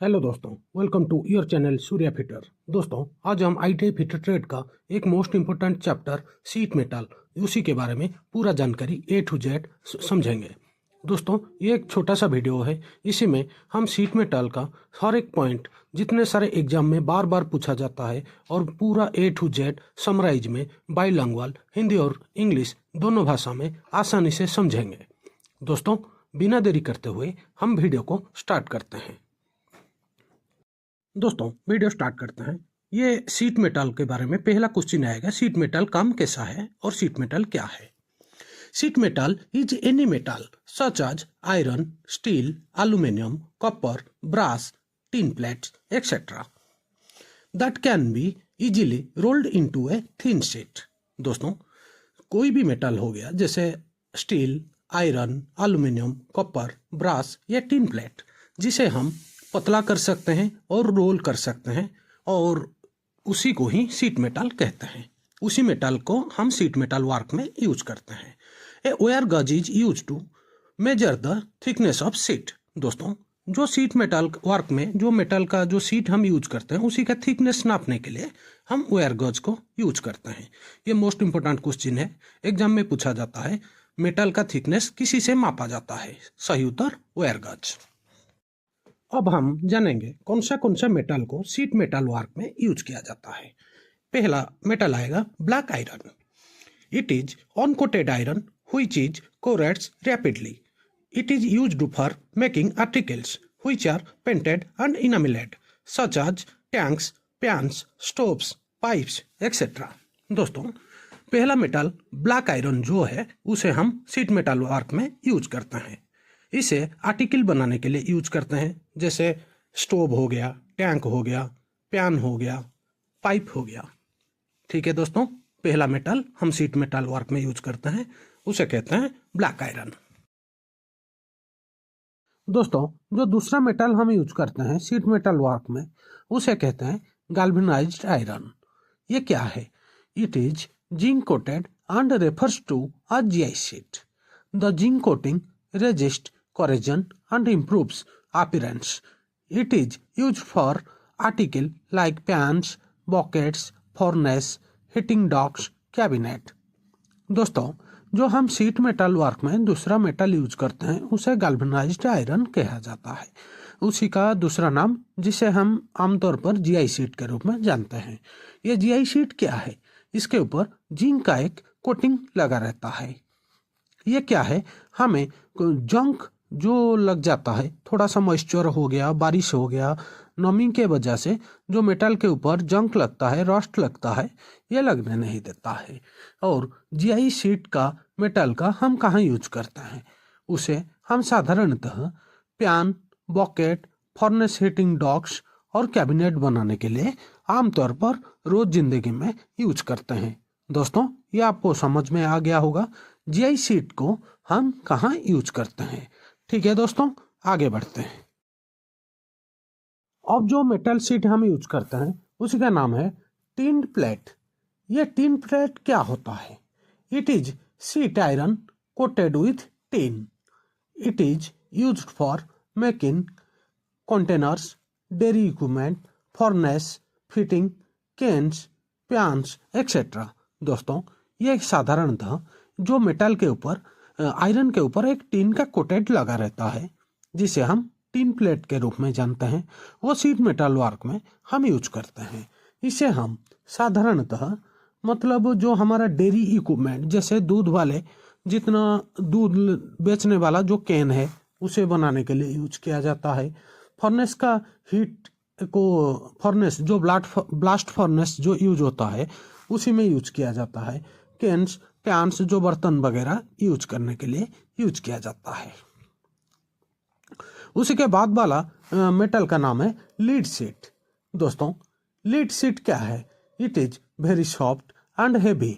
Hello दोस्तों, welcome to your channel Surya fitter. दोस्तों, आज हम आईटीआई फिटर ट्रेड का एक most important chapter sheet metal, उसी के बारे में पूरा जानकारी ए टू जेड समझेंगे। दोस्तों, ये एक छोटा सा वीडियो है। इसी में हम सीट मेटल का हर एक पॉइंट जितने सारे एग्जाम में बार बार पूछा जाता है और पूरा ए टू जेड समराइज में बाइलिंगुअल हिंदी और इंग्लिश दोनों भाषा में आसानी से समझेंगे। दोस्तों, बिना देरी करते हुए हम वीडियो को स्टार्ट करते हैं। दोस्तों, वीडियो स्टार्ट करते हैं। ये सीट मेटल के बारे में पहला क्वेश्चन आएगा, सीट मेटल काम कैसा है और सीट मेटल क्या है। Sheet metal is any metal such as iron, steel, aluminium, copper, brass, tin plates etcetera that can be easily rolled into a thin sheet. दोस्तों, कोई भी मेटल हो गया जैसे steel, iron, aluminium, copper, brass या tin plate, जिसे हम पतला कर सकते हैं और रोल कर सकते हैं और उसी को ही सीट मेटल कहते हैं। उसी मेटल को हम सीट मेटल वर्क में यूज करते हैं। A wire gauge is use to measure the thickness of sheet. दोस्तों, जो सीट मेटल वर्क में जो मेटल का जो सीट हम यूज करते हैं उसी का थिकनेस नापने के लिए हम वायर गज को यूज करते हैं। ये मोस्ट इंपोर्टेंट क्वेश्चन है, एग्जाम में पूछा जाता है। मेटल का थिकनेस किसी से मापा जाता है? सही उत्तर वायर गज। अब हम जानेंगे कौन सा मेटल को सीट मेटल वर्क में यूज किया जाता है। पहला मेटल आएगा black iron. It is uncoated iron which is corrodes rapidly. It is used for making articles which are painted and enamelled such as tanks, pans, stoves, pipes etcetera. दोस्तों, पहला metal black iron जो है उसे हम sheet metal work में use करते हैं। इसे आर्टिकल बनाने के लिए यूज करते हैं, जैसे स्टोव हो गया, टैंक हो गया, पैन हो गया, पाइप हो गया। ठीक है दोस्तों, पहला मेटल हम सीट मेटल वर्क में यूज करते हैं उसे कहते हैं ब्लैक आयरन। दोस्तों, जो दूसरा मेटल हम यूज करते हैं सीट मेटल वर्क में उसे कहते हैं गैल्वेनाइज्ड आयरन। ये क्या है? It is zinc coated and refers to a GI sheet. The zinc coating resist corrosion and improves appearance. It is used for article like pans, buckets, furnace, heating ducts, cabinet. दोस्तों, जो हम sheet metal work में दूसरा metal use करते हैं उसे galvanised iron कहा जाता है। उसी का दूसरा नाम जिसे हम आमतौर पर जीआई शीट के रूप में जानते हैं। ये जीआई शीट क्या है? इसके ऊपर जिंक का एक कोटिंग लगा रहता है। ये क्या है? हमें जंक जो लग जाता है, थोड़ा सा मॉइस्चर हो गया, बारिश हो गया, नमी के वजह से जो मेटल के ऊपर जंक लगता है, रस्ट लगता है, ये लगने नहीं देता है। और जीआई शीट का मेटल का हम कहाँ यूज करते हैं? उसे हम साधारणतः pan, bucket, furnace, heating ducts और कैबिनेट बनाने के लिए आमतौर पर रोज जिंदगी में यूज करते हैं। दोस्तों, ये आपको समझ में आ गया होगा जीआई शीट को हम कहाँ यूज करते हैं। ठीक है दोस्तों, आगे बढ़ते हैं। अब जो मेटल शीट हम यूज करते हैं उसी का नाम है टिन प्लेट। ये टिन प्लेट क्या होता है? It is sheet iron coated with tin. It is used for making containers, dairy equipment, furnace, fitting, cans, pans etcetera. दोस्तों, ये साधारणतः जो मेटल के ऊपर आयरन के ऊपर एक टिन का कोटेड लगा रहता है जिसे हम टिन प्लेट के रूप में जानते हैं, वो सीट मेटल वर्क में हम यूज करते हैं। इसे हम साधारणतः मतलब जो हमारा डेयरी इक्विपमेंट जैसे दूध वाले जितना दूध बेचने वाला जो कैन है उसे बनाने के लिए यूज किया जाता है। फर्नेस का हीट को फर्नेस जो ब्लास्ट फर्नेस जो यूज होता है उसी में यूज किया जाता है। कैन्स, पैन्स जो बर्तन वगैरह यूज करने के लिए यूज किया जाता है। उसी के बाद वाला मेटल का नाम है लीड शीट। दोस्तों, लीड शीट क्या है? It is very soft and heavy.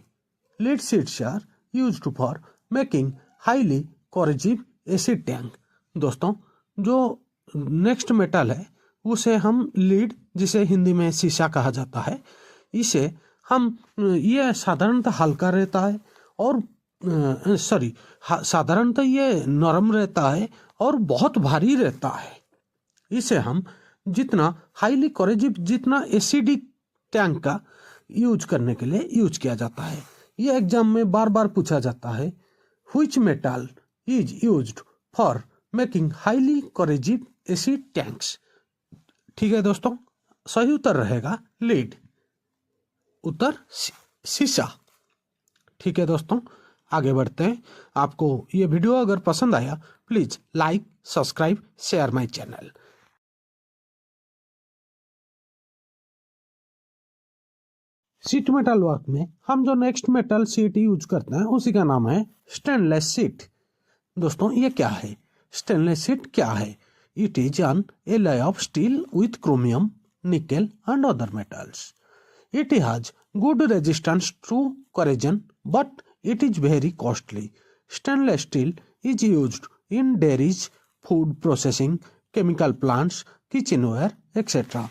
Lead sheets are used for making highly corrosive acid tank. दोस्तों, जो नेक्स्ट मेटल है उसे हम लीड, जिसे हिंदी में शीशा कहा जाता है, इसे हम ये साधारणतः हल्का रहता है और साधारणतः ये नरम रहता है और बहुत भारी रहता है। इसे हम जितना हाईली कोरेजिव, जितना एसिडिक टैंक का यूज करने के लिए यूज किया जाता है। ये एग्जाम में बार बार पूछा जाता है, which metal is used for making highly corrosive acid tanks. ठीक है दोस्तों, सही उत्तर रहेगा लीड, उत्तर शीशा। ठीक है दोस्तों, आगे बढ़ते हैं। आपको ये वीडियो अगर पसंद आया please like, subscribe, share my channel. Sheet metal work में हम जो नेक्स्ट मेटल शीट यूज करते हैं उसी का नाम है स्टेनलेस शीट। दोस्तों ये क्या है? स्टेनलेस शीट क्या है? It is an alloy of steel with chromium, nickel and other metals. It has good resistance to corrosion but it is very costly. Stainless steel is used in dairies, food processing, chemical plants, kitchenware etc.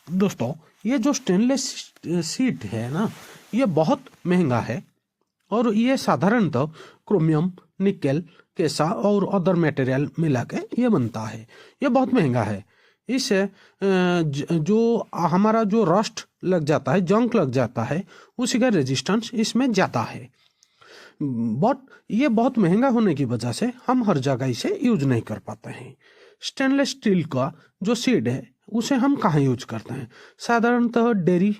दोस्तों ये जो stainless sheet है ना, ये बहुत महंगा है और ये साधारणतः क्रोमियम, निकेल, केसा और अदर मटेरियल मिला के ये बनता है। ये बहुत महंगा है। इससे जो हमारा जो रस्ट लग जाता है, जंक लग जाता है, उसी का रेजिस्टेंस इसमें ज़्यादा है। बट ये बहुत महंगा होने की वजह से हम हर जगह इसे यूज नहीं कर पाते हैं। स्टेनलेस स्टील का जो शीट है उसे हम कहाँ यूज करते हैं? साधारणतः डेयरी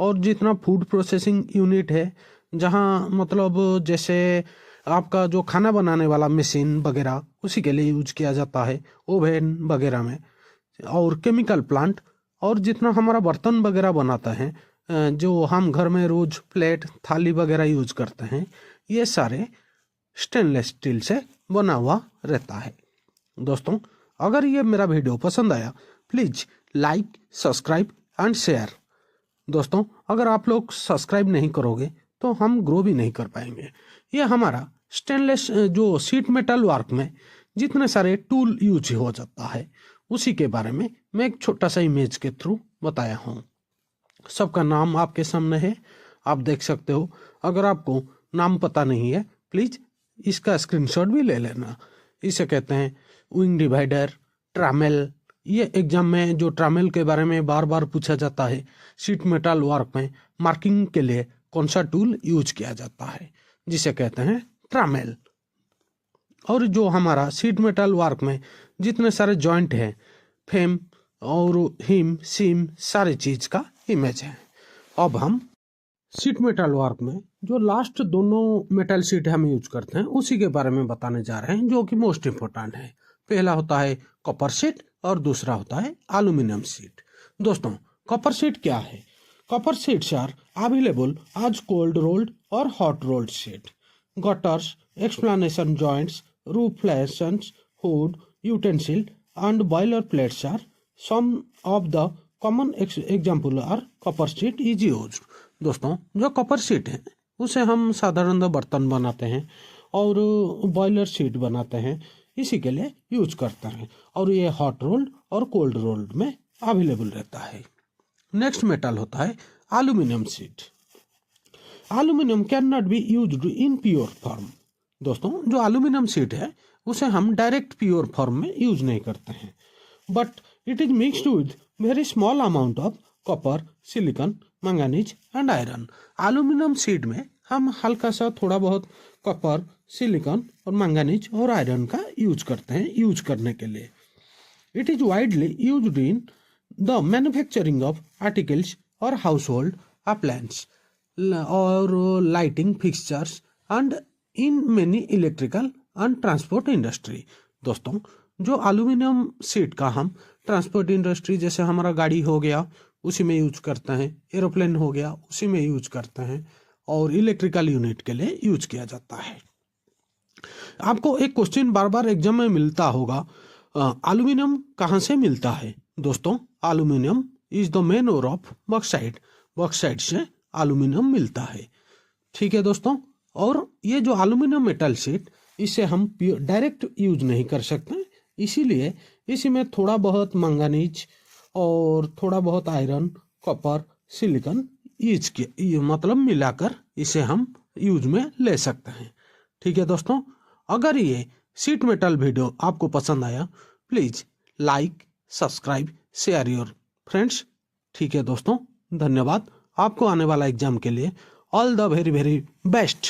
और जितना फूड प्रोसेसिंग यूनिट है, जहाँ मतलब जैसे आपका जो खाना बनाने वाला मशीन वगैरह, उसी के लिए यूज किया जाता है, ओवन वगैरह में, और केमिकल प्लांट, और जितना हमारा बर्तन वगैरह बनाता है, जो हम घर में रोज प्लेट, थाली वगैरह यूज करते हैं, ये सारे स्टेनलेस स्टील से बना हुआ रहता है। दोस्तों अगर ये मेरा वीडियो पसंद आया please like, subscribe and share. दोस्तों अगर आप लोग सब्सक्राइब नहीं करोगे तो हम ग्रो भी नहीं कर पाएंगे। ये हमारा स्टेनलेस जो शीट मेटल वर्क में जितने सारे टूल यूज हो जाता है उसी के बारे में मैं एक छोटा सा इमेज के थ्रू बताया हूँ। सबका नाम आपके सामने है, आप देख सकते हो। अगर आपको नाम पता नहीं है प्लीज इसका स्क्रीनशॉट भी ले लेना। इसे कहते हैं विंग डिवाइडर, ट्रामेल। ये एग्जाम में जो ट्रामेल के बारे में बार बार पूछा जाता है, शीट मेटल वर्क में मार्किंग के लिए कौन सा टूल यूज किया जाता है, जिसे कहते हैं ट्रामेल। और जो हमारा शीट मेटल वर्क में जितने सारे जॉइंट हैं, फेम और हिम, सीम, सारे चीज का इमेज है। अब हम शीट मेटल वर्क में जो लास्ट दोनों मेटल शीट हम यूज करते हैं उसी के बारे में बताने जा रहे हैं, जो कि मोस्ट इम्पोर्टेंट है। पहला होता है कॉपर शीट और दूसरा होता है एल्यूमिनियम शीट। दोस्तों कॉपर शीट क्या है? Copper sheets are available as cold rolled और hot rolled sheet. gutters, explanation joints, roof flashings, hood, utensil and boiler plates are some of the common example are copper sheet is used. दोस्तों जो copper sheet है उसे हम साधारणतः बर्तन बनाते हैं और बॉयलर शीट बनाते हैं, इसी के लिए यूज करते हैं, और ये हॉट रोल्ड और कोल्ड रोल्ड में अवेलेबल रहता है। नेक्स्ट मेटल होता है aluminium sheet. Aluminium can not be used in pure form. दोस्तों जो एल्यूमिनियम शीट है उसे हम डायरेक्ट प्योर फॉर्म में यूज नहीं करते हैं, but it is mixed with very small amount of copper, silicon, manganese and iron. Aluminium sheet में हम हल्का सा थोड़ा बहुत कॉपर, सिलिकॉन और मैंगनीज और आयरन का यूज करते हैं यूज करने के लिए। It is widely used in the manufacturing of articles और हाउस होल्ड अप्लायंस और lighting fixtures and in many electrical and transport industry. दोस्तों जो एल्यूमिनियम शीट का हम ट्रांसपोर्ट इंडस्ट्री, जैसे हमारा गाड़ी हो गया उसी में यूज करते हैं, एरोप्लेन हो गया उसी में यूज करते हैं, और इलेक्ट्रिकल यूनिट के लिए यूज किया जाता है। आपको एक क्वेश्चन बार बार एग्जाम में मिलता होगा, एल्यूमिनियम कहाँ से मिलता है? दोस्तों aluminium is the main ore of bauxite. Bauxite से एल्यूमिनियम मिलता है। ठीक है दोस्तों, और ये जो एल्यूमिनियम मेटल शीट, इसे हम डायरेक्ट यूज नहीं कर सकते, इसीलिए इसी में थोड़ा बहुत मैंगनीज और थोड़ा बहुत आयरन, कॉपर, सिलिकॉन यूज किया, मतलब मिलाकर इसे हम यूज में ले सकते हैं। ठीक है दोस्तों, अगर ये शीट मेटल वीडियो आपको पसंद आया please like, subscribe, share your friends. ठीक है दोस्तों, धन्यवाद। आपको आने वाला एग्जाम के लिए all the very very best.